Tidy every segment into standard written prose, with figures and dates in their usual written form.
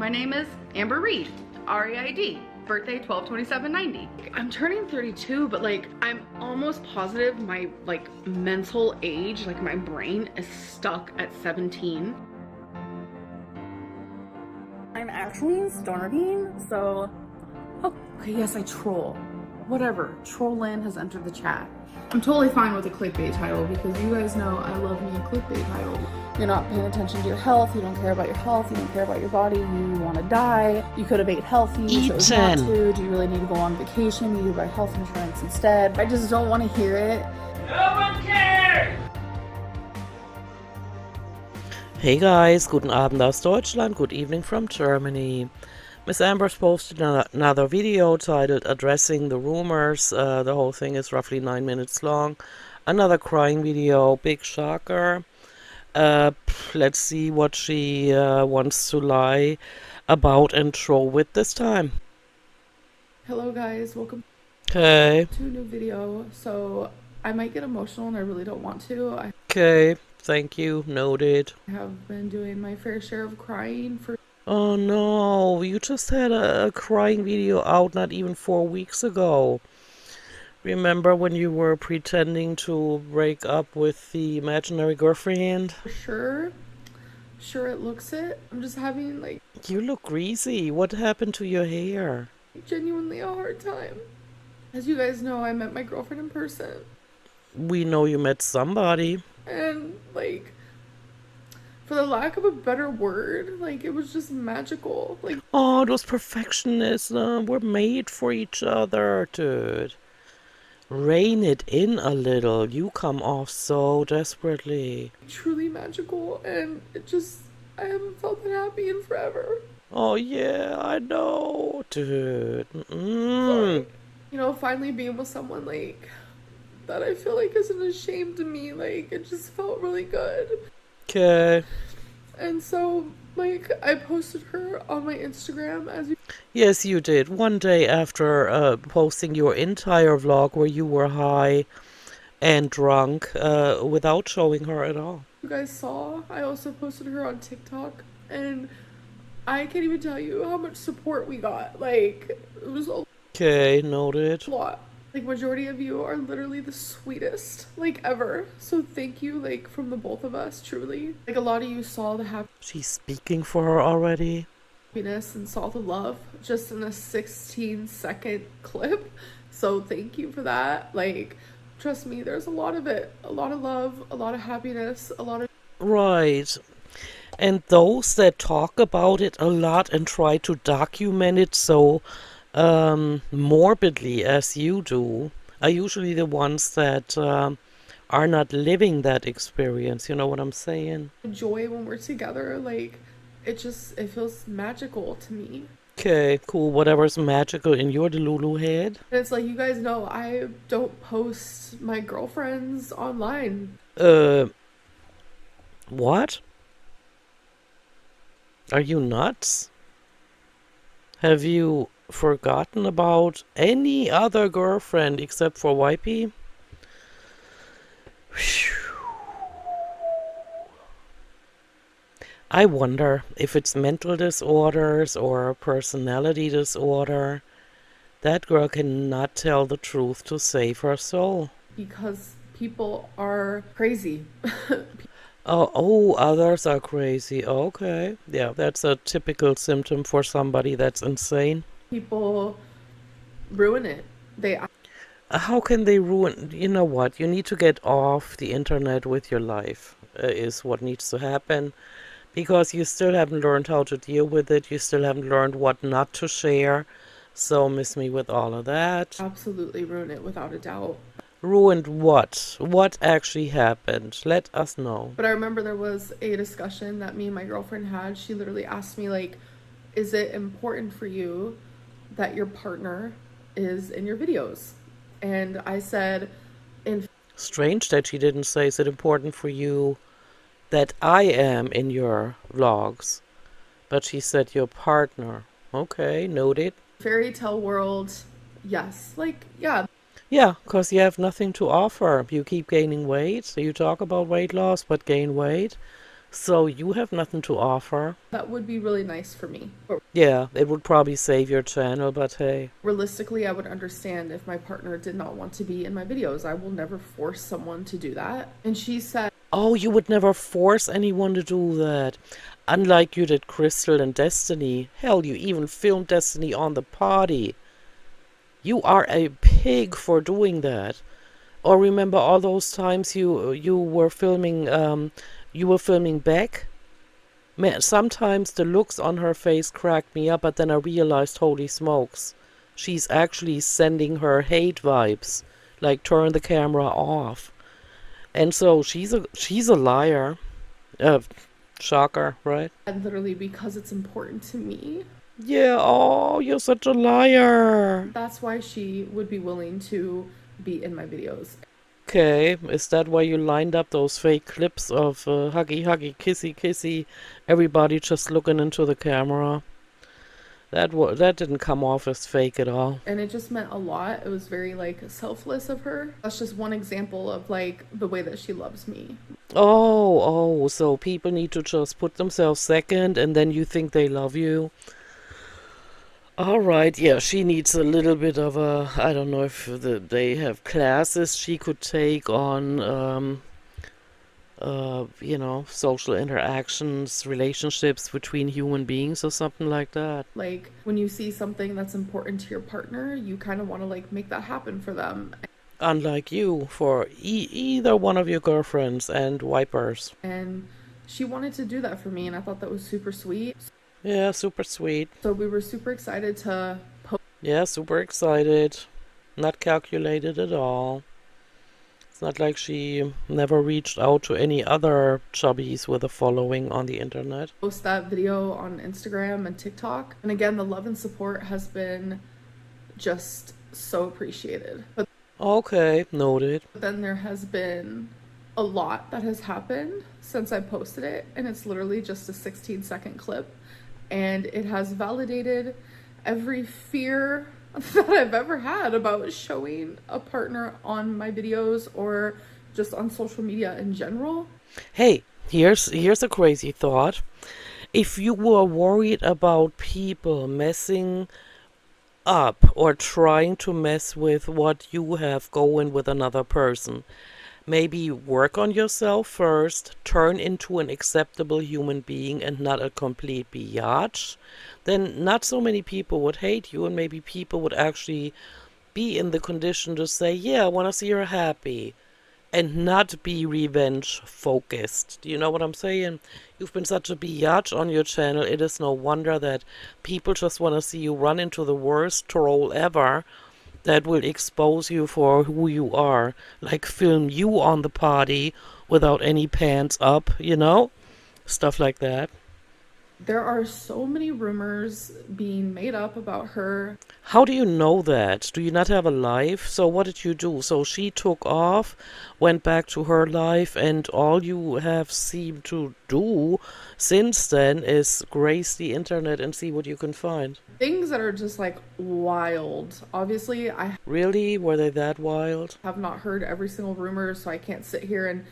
My name is Amber Reed, R-E-I-D, birthday 12/27/90. I'm turning 32, but like I'm almost positive my like mental age, like my brain is stuck at 17. I'm actually starving, so okay, yes, I troll. Whatever, Trollin has entered the chat. I'm totally fine with a clickbait title because you guys know I love me a clickbait title. You're not paying attention to your health, you don't care about your health, you don't care about your body, you want to die, you could have ate healthy, chose not to, do you really need to go on vacation, you need to buy health insurance instead. I just don't want to hear it. No one cares! Hey guys, guten Abend aus Deutschland, good evening from Germany. Miss Amber's posted another video titled Addressing the Rumors. The whole thing is roughly 9 minutes long. Another crying video, big shocker. Let's see what she wants to lie about and troll with this time. Hello guys, welcome Okay. to a new video. So I might get emotional and I really don't want to. Okay, thank you, noted. I have been doing my fair share of crying for... Oh no, you just had a crying video out not even 4 weeks ago. Remember when you were pretending to break up with the imaginary girlfriend? Sure it looks it. I'm just having like You look greasy. What happened to your hair? genuinely a hard time. As you guys know, I met my girlfriend in person. We know you met somebody. And like, for the lack of a better word, like it was just magical. Like, Oh, those perfectionists, we're made for each other, dude. Rein it in a little. You come off so desperately. truly magical, and I haven't felt that happy in forever. Oh yeah, I know, dude. Sorry. You know, finally being with someone like that I feel like isn't ashamed of me, like it just felt really good. Okay. And so, like, I posted her on my Instagram as you... Yes, you did. One day after posting your entire vlog where you were high and drunk without showing her at all. You guys saw, I also posted her on TikTok, and I can't even tell you how much support we got. Like, it was a Okay, noted. lot. Like, majority of you are literally the sweetest, like, ever. So thank you, like, from the both of us, truly. Like, a lot of you saw the She's speaking for her already. happiness and saw the love just in a 16-second clip. So thank you for that. Like, trust me, there's a lot of it. A lot of love, a lot of happiness, a lot of... Right. And those that talk about it a lot and try to document it so morbidly as you do are usually the ones that are not living that experience. You know what I'm saying? joy when we're together. Like, it feels magical to me. Okay, cool. Whatever's magical in your Delulu head. And it's like, you guys know I don't post my girlfriends online. What? Are you nuts? Have you forgotten about any other girlfriend except for YP? I wonder if it's mental disorders or personality disorder. That girl cannot tell the truth to save her soul. Because people are crazy. Oh, others are crazy. Okay. Yeah, that's a typical symptom for somebody that's insane. People ruin it. How can they ruin? You know what? You need to get off the internet with your life, is what needs to happen. Because you still haven't learned how to deal with it. You still haven't learned what not to share. So miss me with all of that. Absolutely ruin it, without a doubt. Ruined what? What actually happened? Let us know. But I remember there was a discussion that me and my girlfriend had. She literally asked me, like, is it important for you that your partner is in your videos? And I said, Strange that she didn't say, is it important for you that I am in your vlogs? But she said your partner. Okay, noted. fairy tale world, yes. Like, yeah. Yeah, because you have nothing to offer. You keep gaining weight. So you talk about weight loss, but gain weight. So you have nothing to offer. That would be really nice for me. But Yeah, it would probably save your channel, but hey. realistically, I would understand if my partner did not want to be in my videos. I will never force someone to do that. And she said, Oh, you would never force anyone to do that. Unlike you did Crystal and Destiny. Hell, you even filmed Destiny on the party. You are a pig for doing that. Or remember all those times you were filming Beck? Sometimes the looks on her face cracked me up, but then I realized, holy smokes, she's actually sending her hate vibes. Like, turn the camera off. And so she's a liar. Shocker, right? and literally because it's important to me, Yeah, oh, you're such a liar. that's why she would be willing to be in my videos. Okay, is that why you lined up those fake clips of huggy, huggy, kissy, kissy, everybody just looking into the camera? That didn't come off as fake at all. And it just meant a lot. It was very like selfless of her. That's just one example of like the way that she loves me. Oh, so people need to just put themselves second and then you think they love you. All right, yeah, she needs a little bit of a, I don't know if they have classes she could take on, social interactions, relationships between human beings or something like that. Like when you see something that's important to your partner, you kind of want to like make that happen for them. Unlike you, for either one of your girlfriends and wipers. And she wanted to do that for me, and I thought that was super sweet. Yeah, super sweet. So we were super excited to post. Yeah, super excited. Not calculated at all. It's not like she never reached out to any other chubbies with a following on the internet. Post that video on Instagram and TikTok. And again, the love and support has been just so appreciated. But Okay, noted. then there has been a lot that has happened since I posted it, and it's literally just a 16-second clip, and it has validated every fear that I've ever had about showing a partner on my videos or just on social media in general. Hey, here's a crazy thought. If you were worried about people messing up or trying to mess with what you have going with another person, maybe work on yourself first, turn into an acceptable human being and not a complete biatch, then not so many people would hate you and maybe people would actually be in the condition to say, yeah, I want to see her happy. And not be revenge focused. Do you know what I'm saying? You've been such a biatch on your channel. It is no wonder that people just want to see you run into the worst troll ever that will expose you for who you are. Like film you on the party without any pants up, Stuff like that. There are so many rumors being made up about her. How do you know that? Do you not have a life? So what did you do? So she took off, went back to her life, and all you have seemed to do since then is grace the internet and see what you can find. Things that are just like wild. Obviously, I Really? Were they that wild? have not heard every single rumor, so I can't sit here and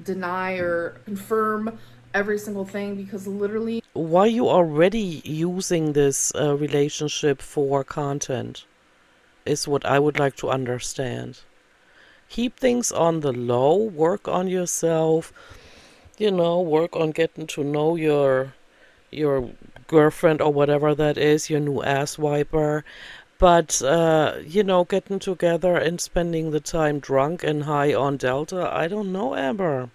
deny or confirm every single thing because literally Why you already using this relationship for content is what I would like to understand. Keep things on the low, work on yourself, work on getting to know your girlfriend or whatever that is, your new ass wiper. But, getting together and spending the time drunk and high on Delta, I don't know, Amber.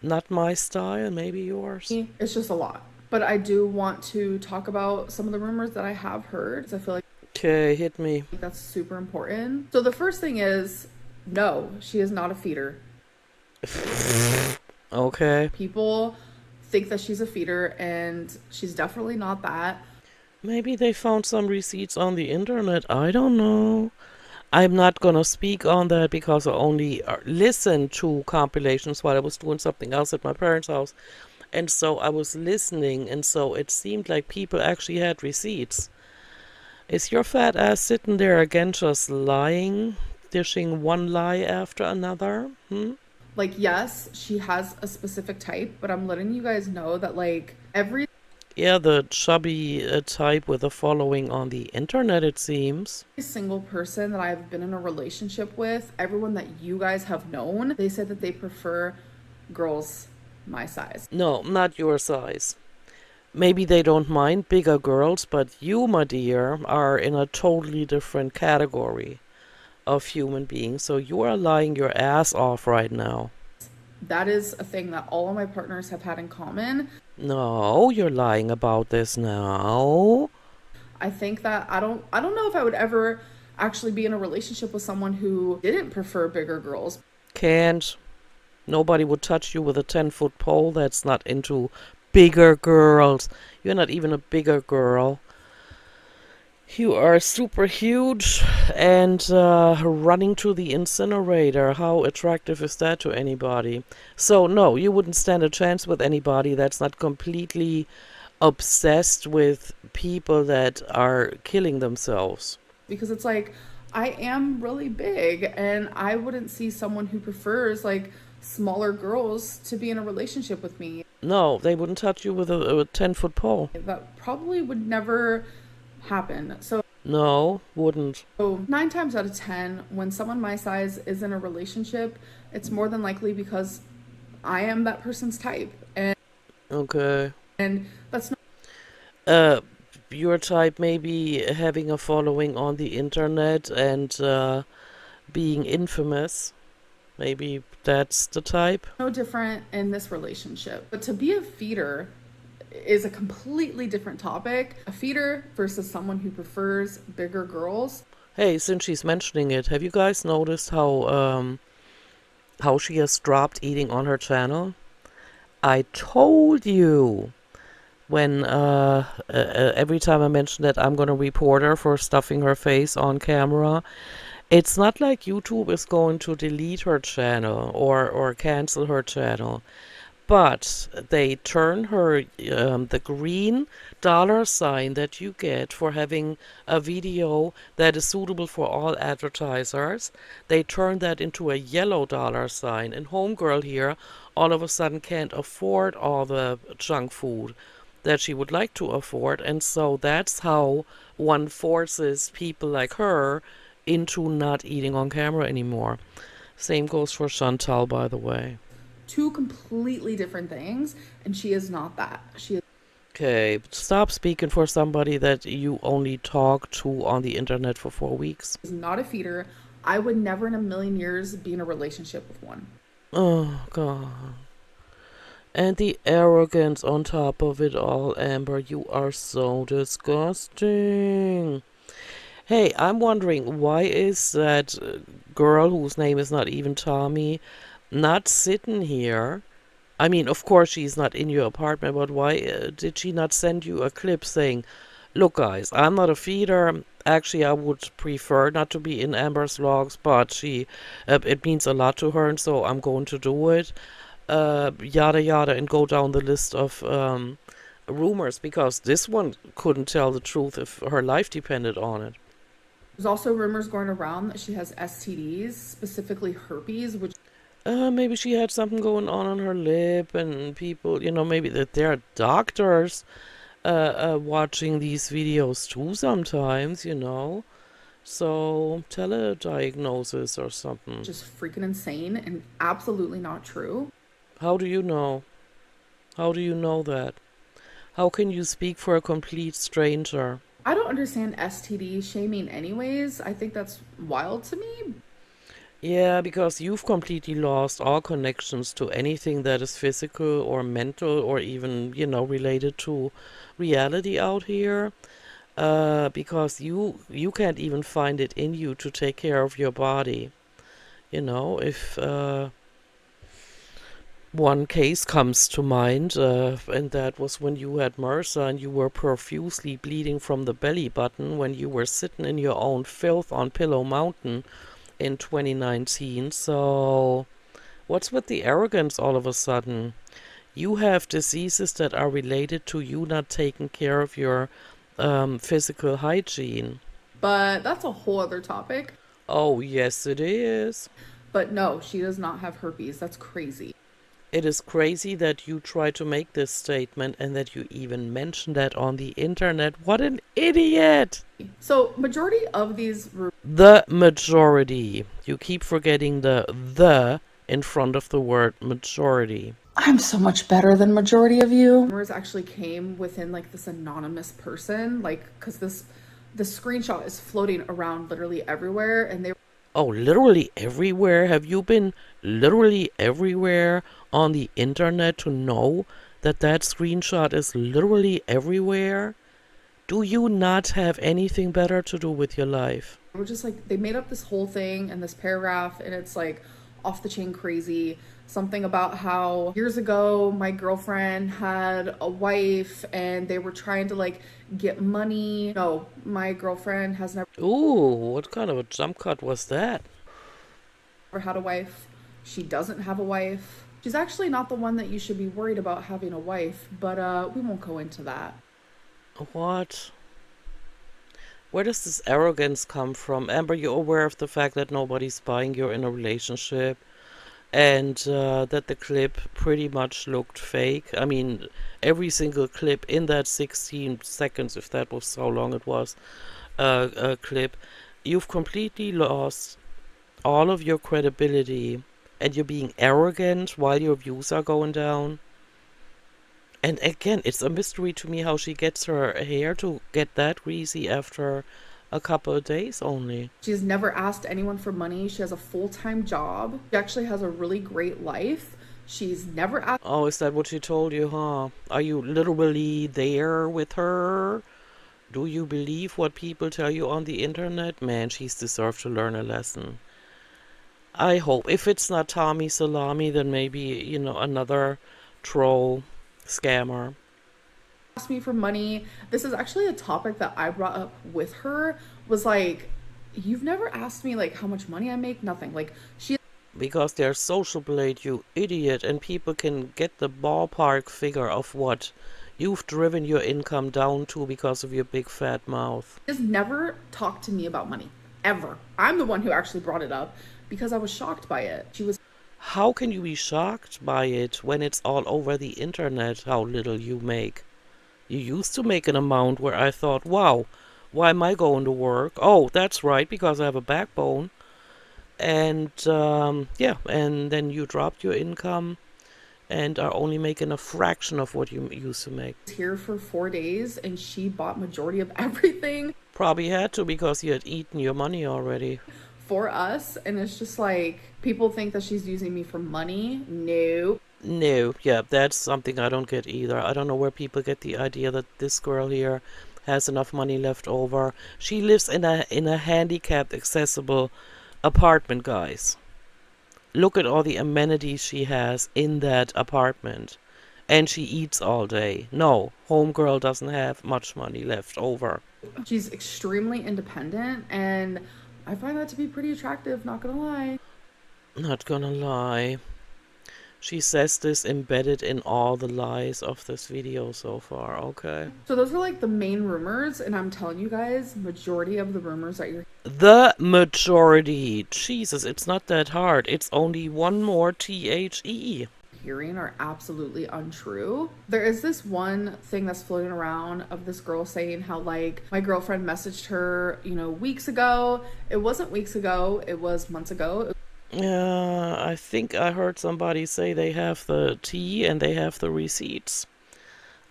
Not my style, maybe yours. it's just a lot. But I do want to talk about some of the rumors that I have heard, 'cause I feel like Okay, hit me. that's super important. So the first thing is, no, she is not a feeder. Okay. People think that she's a feeder, and she's definitely not that. Maybe they found some receipts on the internet. I don't know. I'm not gonna speak on that because I only listened to compilations while I was doing something else at my parents' house. And so I was listening, and so it seemed like people actually had receipts. Is your fat ass sitting there again just lying, dishing one lie after another? Like, yes, she has a specific type, but I'm letting you guys know that, like, every Yeah, the chubby type with a following on the internet, it seems. single person that I've been in a relationship with, everyone that you guys have known, they said that they prefer girls my size. No, not your size. Maybe they don't mind bigger girls, but you, my dear, are in a totally different category of human beings. So you are lying your ass off right now. That is a thing that all of my partners have had in common. No, you're lying about this now. I think that I don't know if I would ever actually be in a relationship with someone who didn't prefer bigger girls. Can't. Nobody would touch you with a 10-foot pole that's not into bigger girls. You're not even a bigger girl. You are super huge and running to the incinerator. How attractive is that to anybody? So, no, you wouldn't stand a chance with anybody that's not completely obsessed with people that are killing themselves. Because it's like, I am really big and I wouldn't see someone who prefers like smaller girls to be in a relationship with me. No, they wouldn't touch you with a 10-foot pole. That probably would never happen. No, wouldn't. So 9 times out of 10, when someone my size is in a relationship, it's more than likely because I am that person's type. Okay. And that's not Your type may be having a following on the internet and being infamous. Maybe that's the type. no different in this relationship. But to be a feeder is a completely different topic. A feeder versus someone who prefers bigger girls. Hey, since she's mentioning it, have you guys noticed how she has dropped eating on her channel? I told you when every time I mention that I'm gonna report her for stuffing her face on camera. It's not like YouTube is going to delete her channel or cancel her channel, but they turn her the green dollar sign that you get for having a video that is suitable for all advertisers. They turn that into a yellow dollar sign, and homegirl here all of a sudden can't afford all the junk food that she would like to afford, and so that's how one forces people like her into not eating on camera anymore. Same goes for Chantal, by the way. Two completely different things, and she is not that. She Okay, stop speaking for somebody that you only talk to on the internet for 4 weeks. is not a feeder. I would never in a million years be in a relationship with one. Oh, God. And the arrogance on top of it all, Amber. You are so disgusting. Hey, I'm wondering, why is that girl whose name is not even Tommy not sitting here? I mean, of course she's not in your apartment, but why did she not send you a clip saying, look guys, I'm not a feeder. Actually, I would prefer not to be in Amber's vlogs, but it means a lot to her, and so I'm going to do it. Yada yada, and go down the list of rumors, because this one couldn't tell the truth if her life depended on it. There's also rumors going around that she has STDs, specifically herpes, which Maybe she had something going on her lip, and people, maybe that there are doctors watching these videos too sometimes. So telediagnosis or something. is just freaking insane and absolutely not true. How do you know? How do you know that? How can you speak for a complete stranger? I don't understand STD shaming anyways. I think that's wild to me. Yeah, because you've completely lost all connections to anything that is physical or mental or even, related to reality out here. Because you can't even find it in you to take care of your body. If one case comes to mind, and that was when you had MRSA and you were profusely bleeding from the belly button when you were sitting in your own filth on Pillow Mountain in 2019. So what's with the arrogance all of a sudden? You have diseases that are related to you not taking care of your physical hygiene. But that's a whole other topic. Oh, yes, it is. But no, she does not have herpes. That's crazy. It is crazy that you try to make this statement and that you even mention that on the internet. What an idiot! So majority of these The majority. You keep forgetting the in front of the word majority. I'm so much better than majority of you. Rumors actually came within like this anonymous person, like because the screenshot is floating around literally everywhere, and they Oh, literally everywhere? Have you been literally everywhere on the internet to know that that screenshot is literally everywhere? Do you not have anything better to do with your life? were just like they made up this whole thing and this paragraph, and it's like off the chain crazy. Something about how years ago my girlfriend had a wife and they were trying to like get money. No, my girlfriend has never Ooh, what kind of a jump cut was that? had a wife. She doesn't have a wife. She's actually not the one that you should be worried about having a wife, but we won't go into that. What? Where does this arrogance come from? Amber, you're aware of the fact that nobody's buying you're in a relationship and that the clip pretty much looked fake. I mean, every single clip in that 16 seconds, if that was how long it was, clip, you've completely lost all of your credibility and you're being arrogant while your views are going down. And again, it's a mystery to me how she gets her hair to get that greasy after a couple of days only. She's never asked anyone for money. She has a full-time job. She actually has a really great life. She's never asked. Oh, is that what she told you, huh? Are you literally there with her? Do you believe what people tell you on the internet? Man, she's deserved to learn a lesson. I hope. If it's not Tommy Salami, then maybe, you know, another troll scammer. Asked me for money. This is actually a topic that I brought up with her, was like, you've never asked me like how much money I make. Nothing. Like she Because they're social blade, you idiot, and people can get the ballpark figure of what you've driven your income down to because of your big fat mouth. has never talked to me about money ever. I'm the one who actually brought it up because I was shocked by it. She was How can you be shocked by it when it's all over the internet how little you make? You used to make an amount where I thought, wow, why am I going to work? Oh, that's right, because I have a backbone. And yeah, and then you dropped your income and are only making a fraction of what you used to make. here for 4 days and she bought majority of everything Probably had to because you had eaten your money already. for us, and it's just like people think that she's using me for money. No. No, yeah, that's something I don't get either. I don't know where people get the idea that this girl here has enough money left over. She lives in a handicapped accessible apartment, guys. Look at all the amenities she has in that apartment. And she eats all day. No, homegirl doesn't have much money left over. She's extremely independent, and I find that to be pretty attractive, not gonna lie. Not gonna lie. She says this embedded in all the lies of this video so far, okay? So those are like the main rumors, and I'm telling you guys, majority of the rumors that you're The majority. Jesus, it's not that hard. It's only one more THE. hearing are absolutely untrue. There is this one thing that's floating around of this girl saying how like my girlfriend messaged her, weeks ago. It wasn't weeks ago, it was months ago. I think I heard somebody say they have the tea and they have the receipts.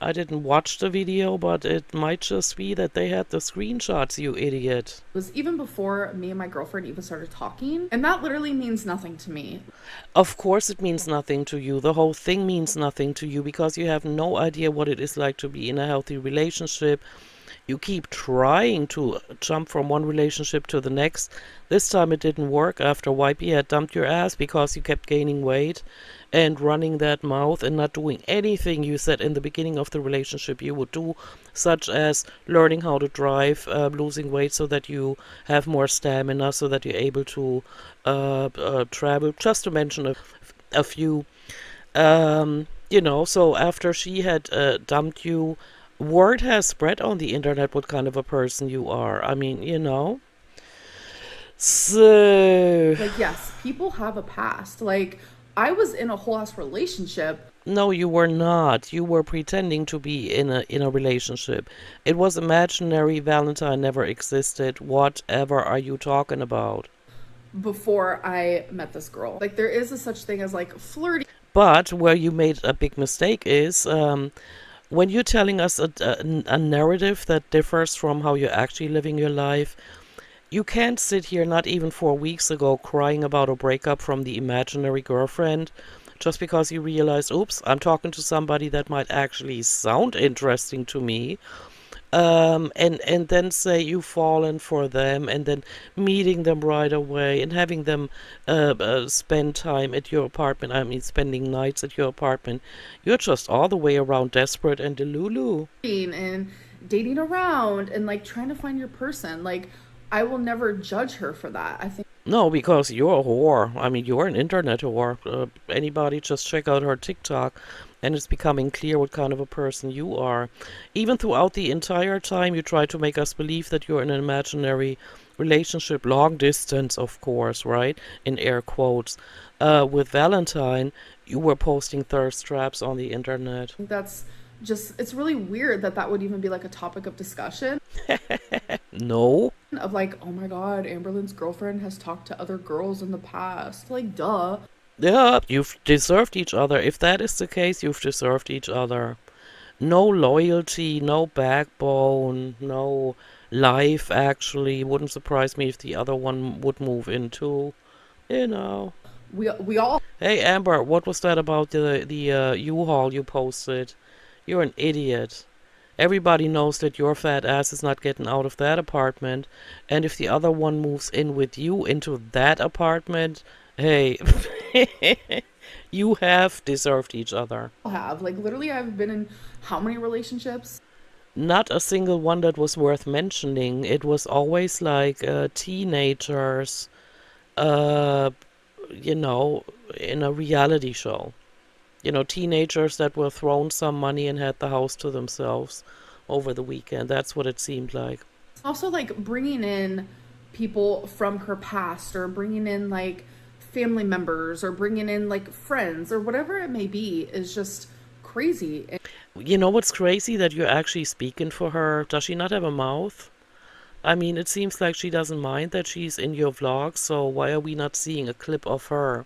I didn't watch the video, but it might just be that they had the screenshots, you idiot. It was even before me and my girlfriend even started talking, and that literally means nothing to me. Of course it means nothing to you. The whole thing means nothing to you because you have no idea what it is like to be in a healthy relationship. You keep trying to jump from one relationship to the next. This time it didn't work after Wipey had dumped your ass because you kept gaining weight and running that mouth and not doing anything you said in the beginning of the relationship you would do, such as learning how to drive, losing weight so that you have more stamina, so that you're able to travel, just to mention a few. So after she had dumped you, word has spread on the internet what kind of a person you are. I mean, So, Like, yes, people have a past. Like, I was in a whole ass relationship. no, you were not. You were pretending to be in a relationship. It was imaginary. Valentine never existed. Whatever are you talking about? Before I met this girl. Like, there is a such thing as like flirty. But where you made a big mistake is when you're telling us a narrative that differs from how you're actually living your life. You can't sit here, not even 4 weeks ago, crying about a breakup from the imaginary girlfriend just because you realize, oops, I'm talking to somebody that might actually sound interesting to me. And then say you've fallen for them, and then meeting them right away and having them spend time at your apartment. I mean, spending nights at your apartment. You're just all the way around desperate and delulu. And dating around and like trying to find your person. Like, I will never judge her for that. I think No, because you're a whore. I mean, you're an internet whore. Anybody just check out her TikTok, and it's becoming clear what kind of a person you are. Even throughout the entire time, you try to make us believe that you're in an imaginary relationship, long distance, of course, right? In air quotes. With Valentine, you were posting thirst traps on the internet. that's just, it's really weird that that would even be like a topic of discussion. No. Of like, oh my God, Amberlynn's girlfriend has talked to other girls in the past. Like, duh. Yeah, you've deserved each other. If that is the case, you've deserved each other. No loyalty, no backbone, no life, actually. Wouldn't surprise me if the other one would move in too. You know. We all Hey, Amber, what was that about the U-Haul you posted? You're an idiot. Everybody knows that your fat ass is not getting out of that apartment. And if the other one moves in with you into that apartment, hey, you have deserved each other. have. Like, literally, I've been in how many relationships? Not a single one that was worth mentioning. It was always like teenagers, uh, you know, in a reality show. Teenagers that were thrown some money and had the house to themselves over the weekend. That's what it seemed like. Also, like, bringing in people from her past or bringing in like family members or bringing in like friends or whatever it may be is just crazy. And You know what's crazy? That you're actually speaking for her. Does she not have a mouth? I mean, it seems like she doesn't mind that she's in your vlog, so why are we not seeing a clip of her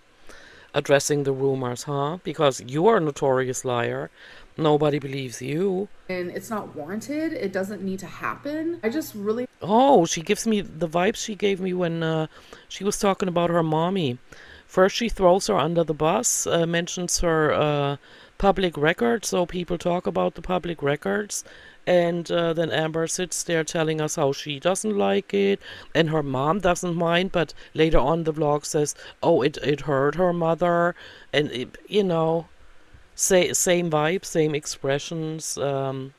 addressing the rumors, huh? Because you're a notorious liar. Nobody believes you. it's not warranted. It doesn't need to happen. I just really Oh, she gives me the vibes she gave me when she was talking about her mommy. First, she throws her under the bus, mentions her public record, so people talk about the public records. And then Amber sits there telling us how she doesn't like it, and her mom doesn't mind, but later on the vlog says, oh, it hurt her mother. And, same vibe, same expressions. Not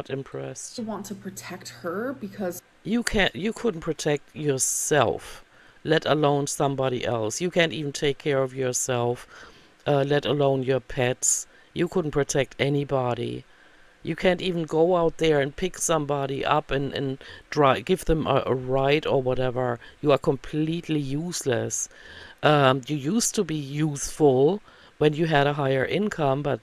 impressed. want to protect her because You couldn't protect yourself, let alone somebody else. You can't even take care of yourself, let alone your pets. You couldn't protect anybody. You can't even go out there and pick somebody up and give them a ride or whatever. You are completely useless. You used to be useful when you had a higher income, but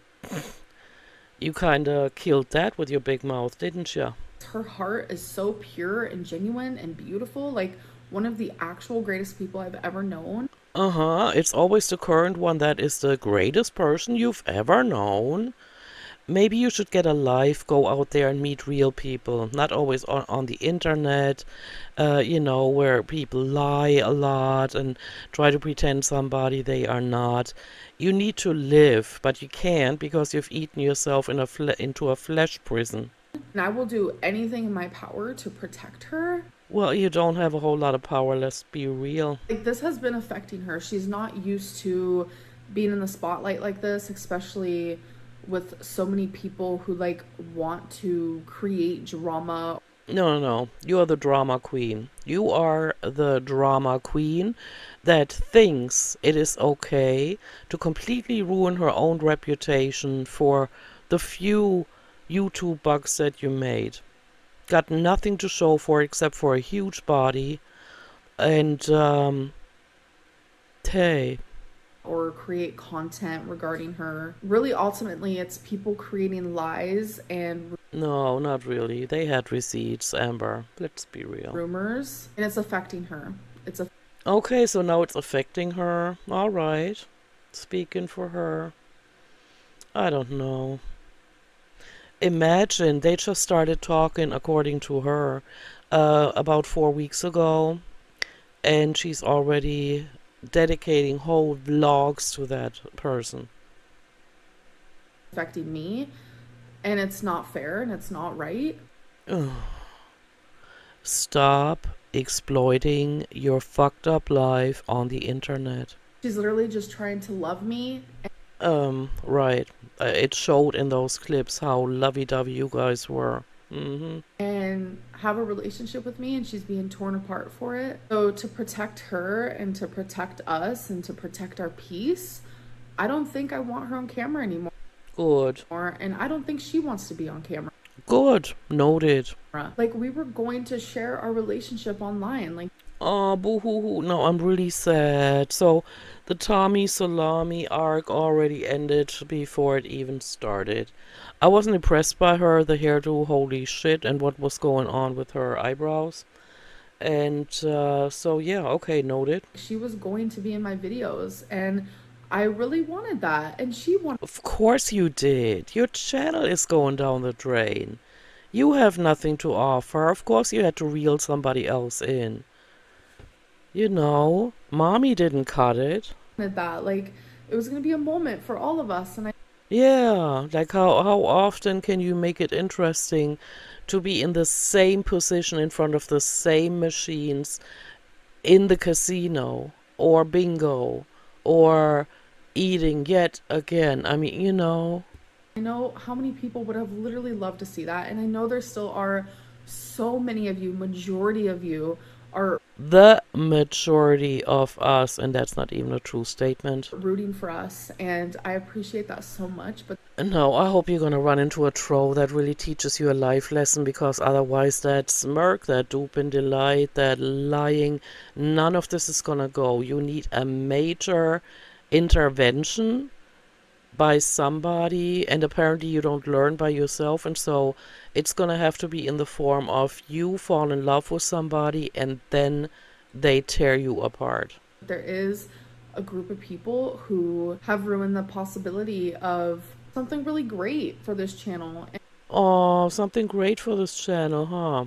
you kind of killed that with your big mouth, didn't you? her heart is so pure and genuine and beautiful. Like, one of the actual greatest people I've ever known. Uh-huh. It's always the current one that is the greatest person you've ever known. Maybe you should get a life, go out there and meet real people, not always on the internet, where people lie a lot and try to pretend somebody they are not. You need to live, but you can't because you've eaten yourself into a flesh prison. And I will do anything in my power to protect her. Well, you don't have a whole lot of power, let's be real. Like, this has been affecting her. She's not used to being in the spotlight like this, especially with so many people who like want to create drama. No, no, no. You are the drama queen. You are the drama queen that thinks it is okay to completely ruin her own reputation for the few YouTube bucks that you made. Got nothing to show for except for a huge body, And, hey, or create content regarding her. Really, ultimately, it's people creating lies and no, not really. They had receipts, Amber. Let's be real. rumors, and it's affecting her. Okay, so now it's affecting her. All right. Speaking for her. I don't know. Imagine they just started talking, according to her, about 4 weeks ago, and she's already dedicating whole vlogs to that person. affecting me, and it's not fair and it's not right. Ugh. Stop exploiting your fucked up life on the internet. She's literally just trying to love me Right. It showed in those clips how lovey-dovey you guys were. and have a relationship with me, and she's being torn apart for it. So to protect her and to protect us and to protect our peace, I don't think I want her on camera anymore. Good. And I don't think she wants to be on camera. Good. Noted. Like, we were going to share our relationship online. Like, Oh, boo-hoo-hoo. No, I'm really sad. So, the Tommy Salami arc already ended before it even started. I wasn't impressed by her, the hairdo, holy shit, and what was going on with her eyebrows. And, so yeah, okay, noted. she was going to be in my videos, and I really wanted that, and she wanted. Of course you did. Your channel is going down the drain. You have nothing to offer. Of course you had to reel somebody else in. You know, mommy didn't cut it. That, like, it was going to be a moment for all of us, and I Yeah, like how often can you make it interesting to be in the same position in front of the same machines in the casino or bingo or eating yet again? I mean, you know. know how many people would have literally loved to see that, and I know there still are so many of you, majority of you are The majority of us, and that's not even a true statement. rooting for us, and I appreciate that so much. But No, I hope you're gonna run into a troll that really teaches you a life lesson, because otherwise that smirk, that dupe and delight, that lying, none of this is gonna go. You need a major intervention by somebody, and apparently you don't learn by yourself, and so it's gonna have to be in the form of you fall in love with somebody and then they tear you apart. there is a group of people who have ruined the possibility of something really great for this channel. Oh, something great for this channel, huh?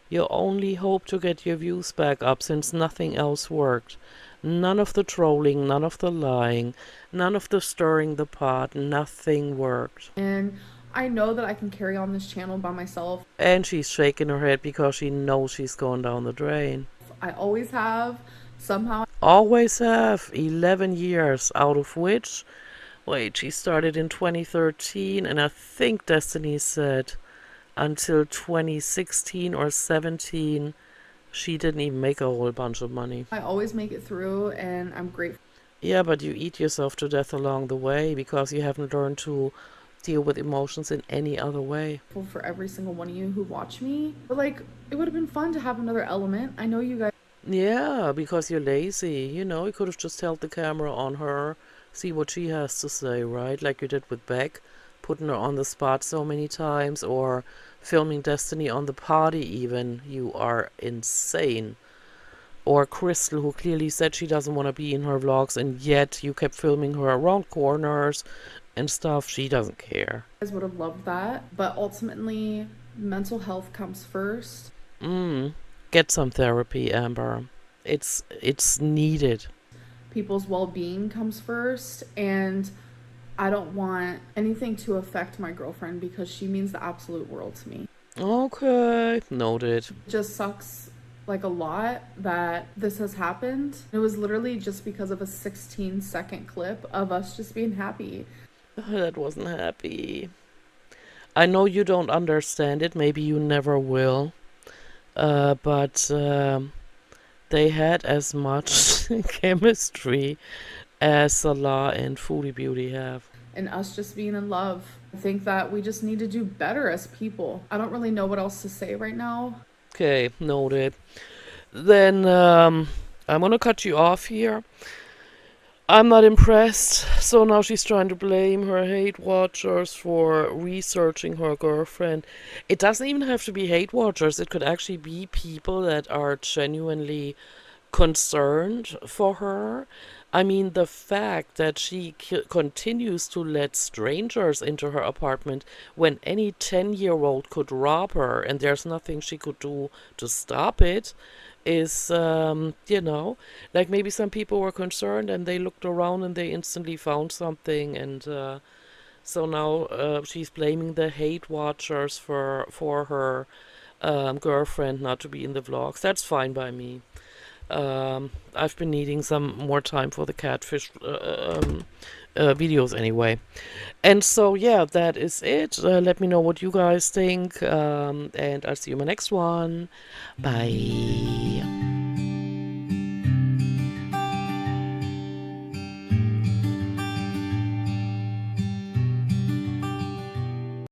You only hope to get your views back up since nothing else worked. None of the trolling, none of the lying, none of the stirring the pot, nothing worked. And I know that I can carry on this channel by myself. And she's shaking her head because she knows she's going down the drain. I always have. Somehow Always have. 11 years, out of which, wait, she started in 2013, and I think Destiny said until 2016 or 17, she didn't even make a whole bunch of money. I always make it through, and I'm grateful Yeah, but you eat yourself to death along the way because you haven't learned to deal with emotions in any other way. for every single one of you who watch me. But like, it would have been fun to have another element. I know you guys Yeah, because you're lazy. You know, you could have just held the camera on her, see what she has to say, right? Like you did with Beck, putting her on the spot so many times, or filming Destiny on the party even. You are insane. Or Crystal, who clearly said she doesn't want to be in her vlogs, and yet you kept filming her around corners and stuff. She doesn't care. would have loved that. But ultimately, mental health comes first. Get some therapy, Amber. It's needed. People's well-being comes first, and I don't want anything to affect my girlfriend because she means the absolute world to me. Okay, noted. It just sucks like a lot that this has happened. It was literally just because of a 16-second clip of us just being happy. That wasn't happy. I know you don't understand it. Maybe you never will. But they had as much chemistry as Salah and Foodie Beauty have. And us just being in love. I think that we just need to do better as people. I don't really know what else to say right now. Okay, noted. then I'm gonna cut you off here. I'm not impressed. So now she's trying to blame her hate watchers for researching her girlfriend. It doesn't even have to be hate watchers. It could actually be people that are genuinely concerned for her. I mean, the fact that she continues to let strangers into her apartment when any 10-year-old could rob her and there's nothing she could do to stop it is, like maybe some people were concerned and they looked around and they instantly found something, and so now she's blaming the hate watchers for her girlfriend not to be in the vlogs. That's fine by me. I've been needing some more time for the catfish videos anyway. And so, yeah, that is it. Let me know what you guys think, and I'll see you in my next one. Bye.